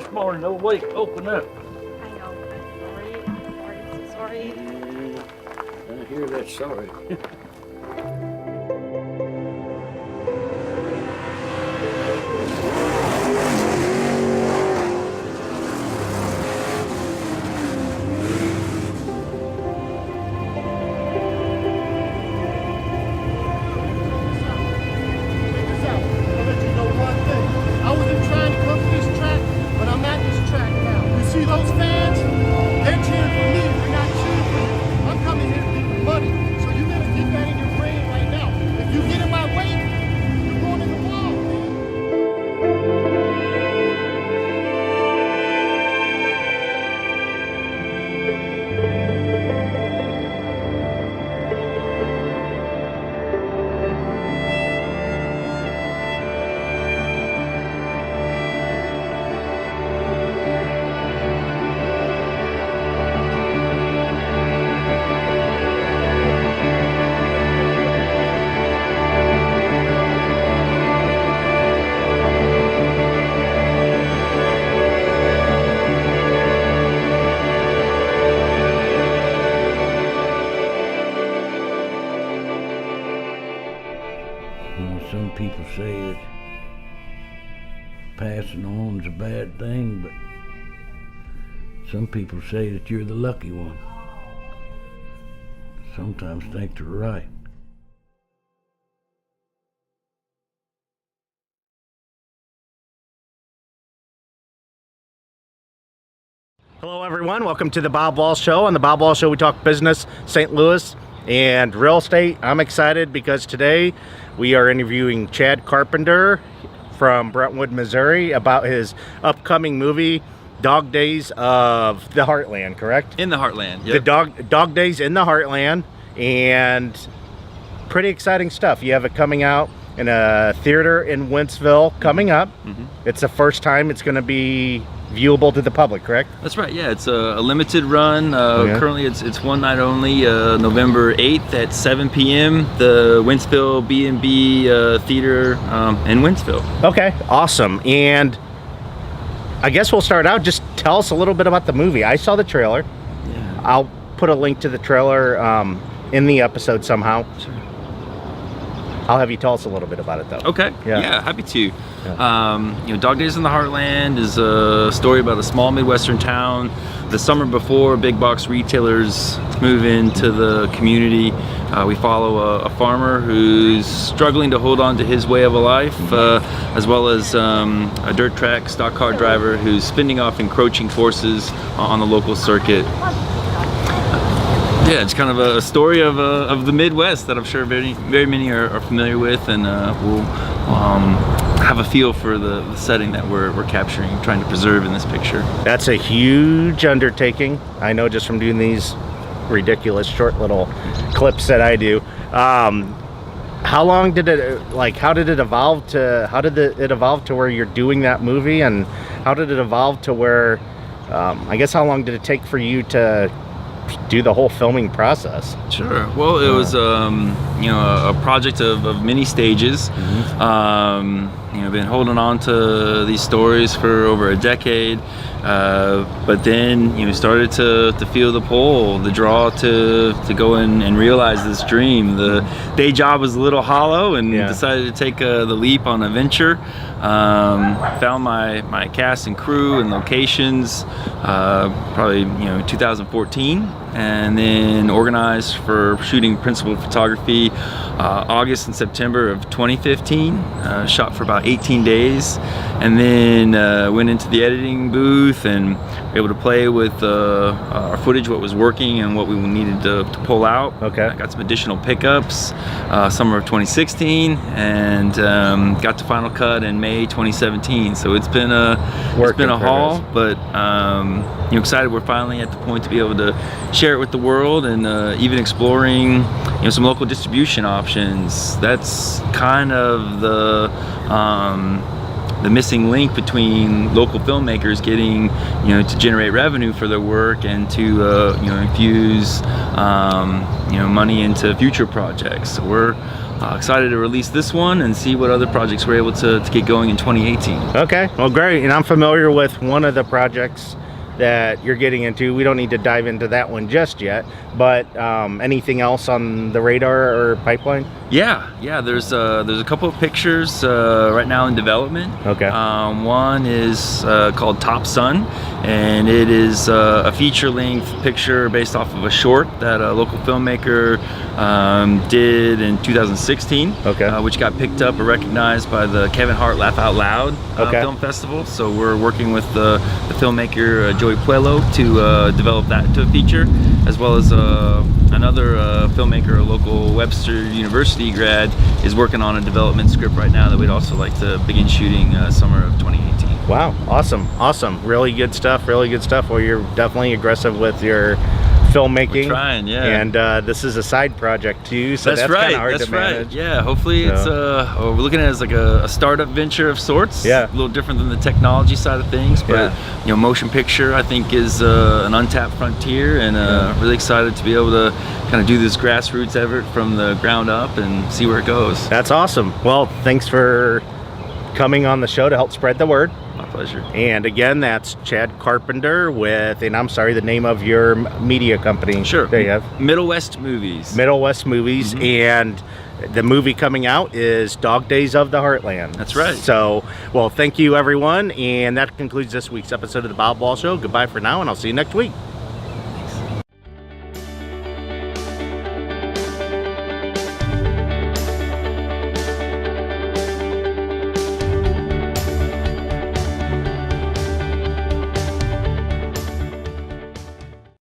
this morning. No wake. Open up. I know. I'm sorry. I hear that. Sorry. Those fans, they're cheering for me, they're not cheering for you. I'm coming here to get the money, so you better keep that in your brain right now. If you get in my way, you're going in the wall, man. Some people say that passing on's a bad thing, but some people say that you're the lucky one. Sometimes think they're right. Hello everyone, welcome to the Bob Wahl Show. On the Bob Wahl Show we talk business, St. Louis, and real estate. I'm excited because today we are interviewing Chad Carpenter from Brentwood, Missouri about his upcoming movie, Dog Days of the Heartland, correct? In the Heartland, The Dog Days in the Heartland, and pretty exciting stuff. You have it coming out in a theater in Wentzville coming up. It's the first time it's going to be viewable to the public, correct? That's right. Yeah, it's a limited run. Currently, it's one night only. November 8th at 7 p.m. The Wentzville B&B Theater in Wentzville. Okay, awesome. And I guess we'll start out. Just tell us a little bit about the movie. I saw the trailer. Yeah. I'll put a link to the trailer in the episode somehow. Sure. I'll have you tell us a little bit about it, though. Okay. Yeah. Yeah, happy to. Dog Days in the Heartland is a story about a small Midwestern town. The summer before big box retailers move into the community, we follow a farmer who's struggling to hold on to his way of a life, as well as a dirt track stock car driver who's fending off encroaching forces on the local circuit. Yeah, it's kind of a story of the Midwest that I'm sure very many are familiar with, and will have a feel for the setting that we're capturing, trying to preserve in this picture. That's a huge undertaking. I know just from doing these ridiculous short little clips that I do. How long did it, how did it evolve to where you're doing that movie, and how did it evolve to where, I guess how long did it take for you to do the whole filming process? Sure. Well, it was a project of many stages. Been holding on to these stories for over a decade, but then started to feel the pull, the draw to go in and realize this dream. The day job was a little hollow, and decided to take the leap on a venture. Found my cast and crew and locations probably 2014, and then organized for shooting principal photography August and September of 2015. Shot for about 18 days, and then went into the editing booth and were able to play with our footage, what was working and what we needed to pull out. Okay. I got some additional pickups summer of 2016, and got to final cut in May 2017. So it's been a haul, but excited we're finally at the point to be able to share it with the world, and even exploring some local distribution options. That's kind of the missing link between local filmmakers getting to generate revenue for their work, and to infuse money into future projects. So we're excited to release this one and see what other projects we're able to get going in 2018. Okay, well, great. And I'm familiar with one of the projects that you're getting into. We don't need to dive into that one just yet, but anything else on the radar or pipeline? Yeah, there's a couple of pictures right now in development. Okay. One is called Top Sun, and it is a feature-length picture based off of a short that a local filmmaker did in 2016. Okay. Which got picked up and recognized by the Kevin Hart Laugh Out Loud Film Festival. So we're working with the filmmaker Joey Puello to develop that into a feature, as well as another filmmaker, a local Webster University grad, is working on a development script right now that we'd also like to begin shooting summer of 2018. Wow, awesome. Really good stuff. Well, you're definitely aggressive with your filmmaking. We're trying, yeah. And this is a side project too, so that's right. kind of hard That's to manage. right. Yeah. Hopefully, it's we're looking at it as like a startup venture of sorts. Yeah. A little different than the technology side of things, but you know, motion picture I think is an untapped frontier, and really excited to be able to kind of do this grassroots effort from the ground up and see where it goes. That's awesome. Well, thanks for coming on the show to help spread the word. My pleasure. And again, that's Chad Carpenter with, and I'm sorry, the name of your media company. Sure. There you have. Middle West Movies. Middle West Movies, and the movie coming out is Dog Days of the Heartland. That's right. So, well, thank you everyone, and that concludes this week's episode of the Bob Wall Show. Goodbye for now, and I'll see you next week.